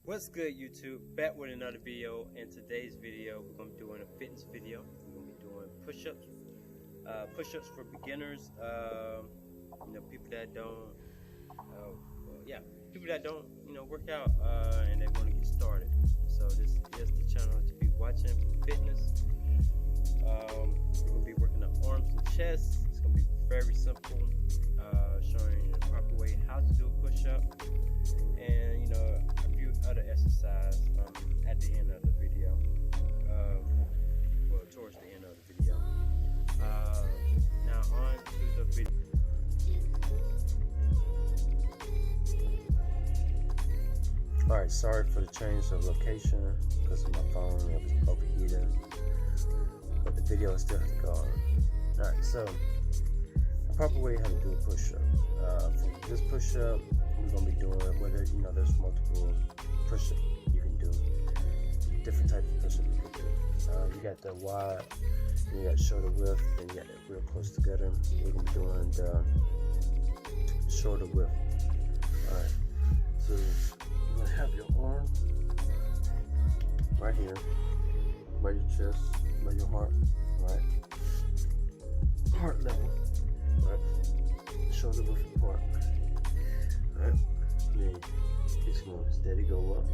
What's good, YouTube? Back with another video. In today's video, we're gonna be doing a fitness video. We're gonna be doing push-ups, push-ups for beginners. People that don't, people that don't, work out and they want to get started. So this is the channel to be watching for fitness. We're gonna be working the arms and chest. It's gonna be very simple, showing you the proper way how to do a push-up, and a few other exercises at the end of the video. Towards the end of the video. Now on to the video. Alright, sorry for the change of location because of my phone. It was overheated, but the video still has to go on. Alright, so the proper way how to do a push-up. For this push-up, we're going to be doing whether there's multiple push-ups you can do, different types of push-ups you can do. You got the wide, and you got shoulder width, and you got it real close together. We're going to be doing the shoulder width. Alright, so you're going to have your arm right here, by your chest, by your heart, right? Heart level, right? Shoulder width apart, right? Then it's going to steady go up.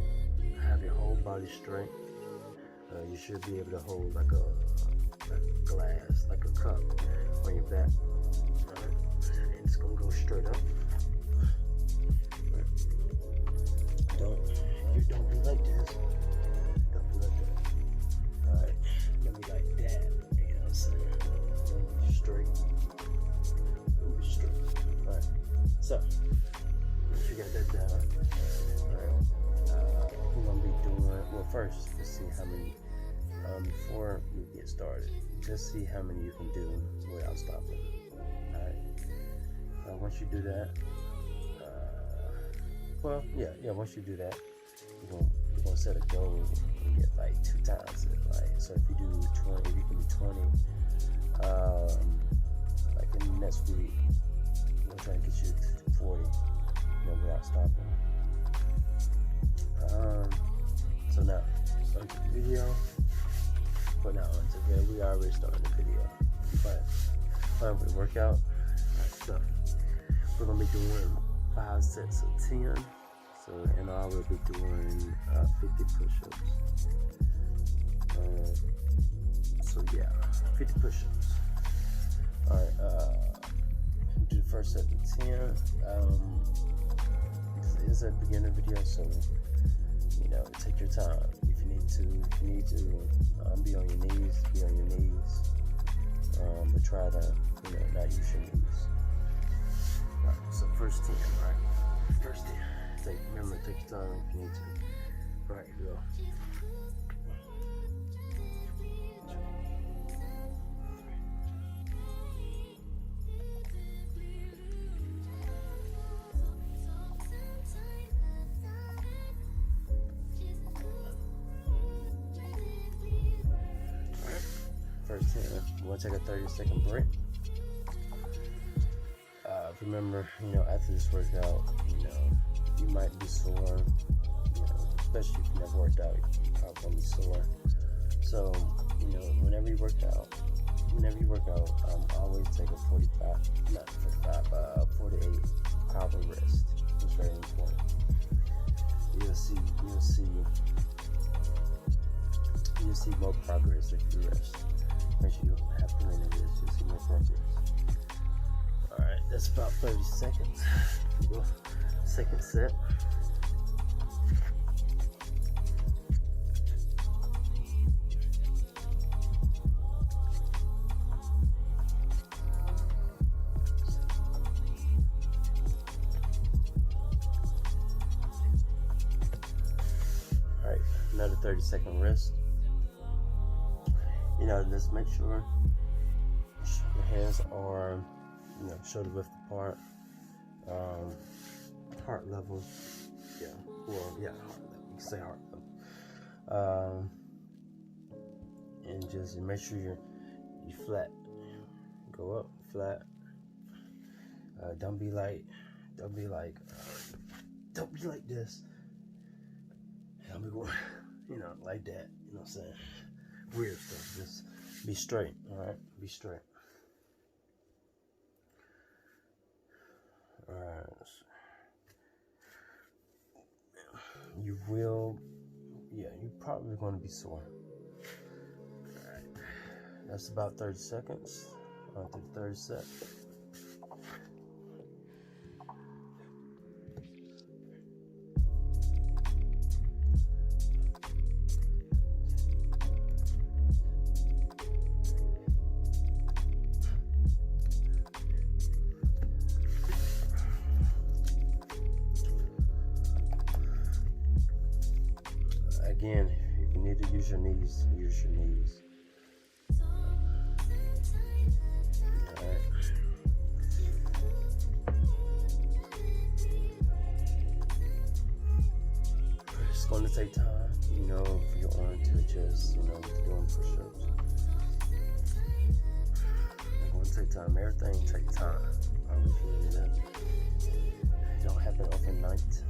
Have your whole body strength. You should be able to hold like a glass, like a cup on your back. Right? And it's going to go straight up. Right? Don't be like this. Don't be like that. Alright? Don't be like that. You know what I'm saying? Don't be straight. Don't be straight. Alright. So, once you got that down, alright, we're going to be doing, well, first, let's see how many, before we get started, just see how many you can do without stopping. Alright. Once you do that, once you do that, we're gonna set a goal and get like 2 times it. Like, so if you do 20, if you can do 20, like in the next week, we're trying to get you to 40, without stopping. So now, start the video. But now onto here, we already started the video. But for the workout, so we're gonna be doing 5 sets of 10. So in all, we'll be doing 50 push-ups. 50 push-ups. Alright, do the first set of 10. It's a beginner video, so take your time. If you need to be on your knees, but try to not use your knees. Alright, so first 10, right? First 10. Remember, take your time if you need to. Alright, here we go. First 10. We'll take a 30-second break. Remember, after this workout, you might be sore. Especially if you never worked out, you're probably gonna be sore. So, whenever you work out, always take a 48 hour rest. It's very important. You'll see more progress if you rest. Make sure you have to minute this, you'll see more progress. Alright, that's about 30 seconds. Second set. Alright, another 30-second rest. Just make sure your hands are, shoulder width apart, heart level. Heart level. You can say heart level. And just make sure you flat. Go up, flat. Don't be like this. we going, like that. You know what I'm saying? Weird stuff. Just be straight. All right, be straight. All right. You will, you're probably going to be sore. All right. That's about 30 seconds. On to the 30 set. Again, if you need to use your knees, use your knees. Alright. It's going to take time, for your arm to adjust, doing push-ups. It's going to take time. Everything takes time. I always feel that. It don't happen overnight.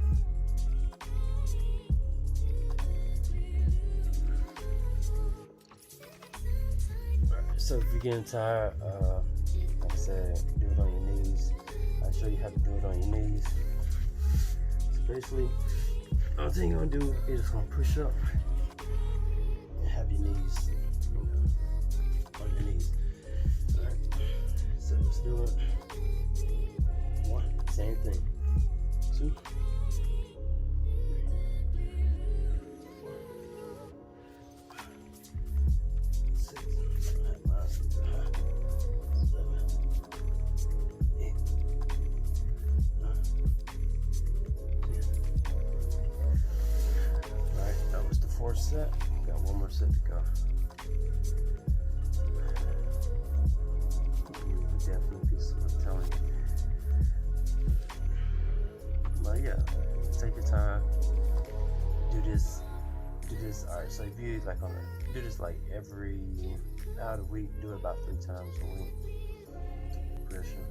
So if you're getting tired, like I said, do it on your knees. I'll show you how to do it on your knees. So basically, all thing you're gonna do is just gonna push up and have your knees, on your knees. All right. So let's do it. 1, same thing. 2. Set. Got one more set to go. You will definitely be sore, I'm telling you. But yeah, take your time. Do this. Alright, so if you do this like every out of the week, do it about 3 times a week. Pressure.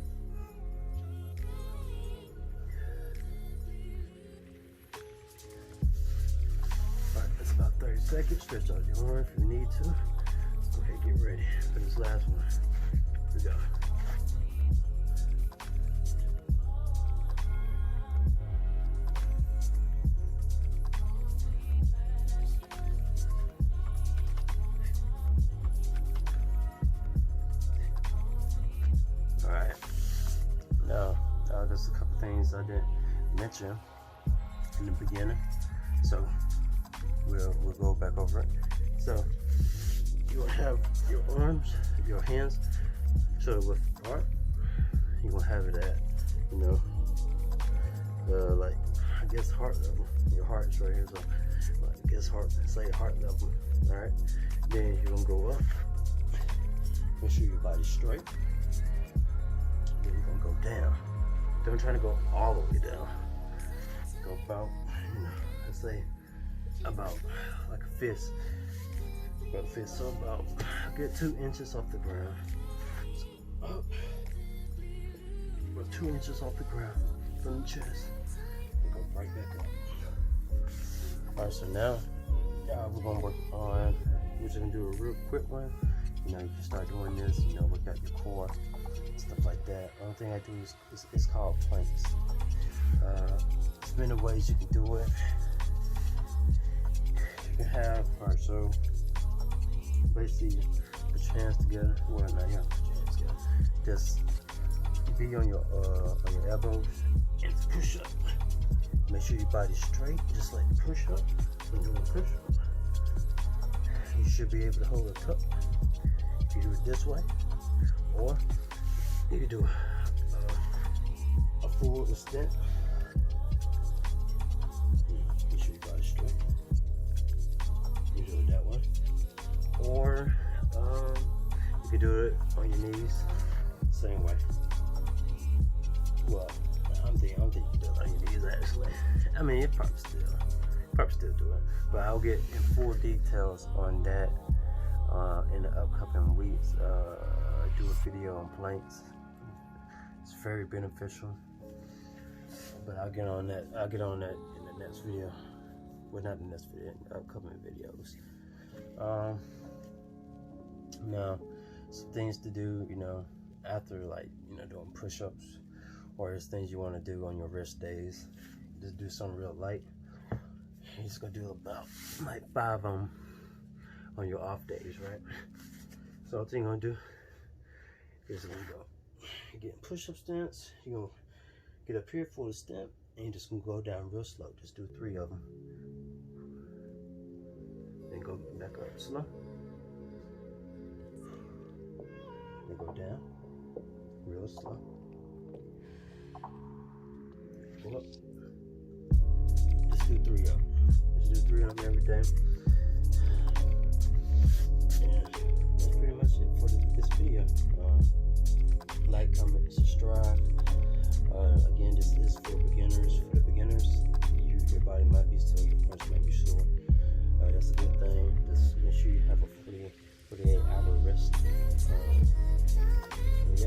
About 30 seconds, stretch out your arm if you need to. Okay, get ready for this last one. Here we go. Alright. Now there's a couple things I didn't mention in the beginning. So we'll go back over it. So you'll have your arms, your hands shoulder width apart. You're gonna have it at, like I guess heart level. Your heart's right here, so I guess heart level. Alright. Then you're gonna go up. Make sure your body's straight. Then you're gonna go down. Don't try to go all the way down. Go about, let's say about like a fist. So about get 2 inches off the ground. So up. About 2 inches off the ground from the chest. And go right back up. Alright, so now we're gonna work on, we're just gonna do a real quick one. You can start doing this, work out your core, stuff like that. Only thing I do is it's called planks. There's many ways you can do it. You can have, alright, so basically put your hands together. Well, now you have to put your hands together. Just be on your elbows and push up. Make sure your body's straight, just like push up. When doing push up, you should be able to hold a cup. If you do it this way, or you can do a full extent. Make sure your body's straight. You do it that way, or you can do it on your knees, same way. Well, I'm thinking you can do it on your knees actually. I mean, you probably still do it, but I'll get in full details on that in the upcoming weeks. Do a video on planks. It's very beneficial, but I'll get on that in the next video. Well, not in this video, in upcoming videos. Now, some things to do, you know, after, like, you know, doing push-ups, or there's things you want to do on your rest days. Just do something real light. You're just gonna do about like 5 on your off days, right? So all you're gonna do is gonna go get in push-up stance. You're gonna get up here for the step, and you're just gonna go down real slow. Just do 3 of them. Then go back up slow. Then go down real slow. Go up. Just do 3 of them. Just do 3 of them every day. And that's pretty much it for this video. Like, comment, subscribe. Again, this is for beginners. For the beginners, your body might be sore, your punch might be sore. That's a good thing. Just make sure you have a 48-hour rest. And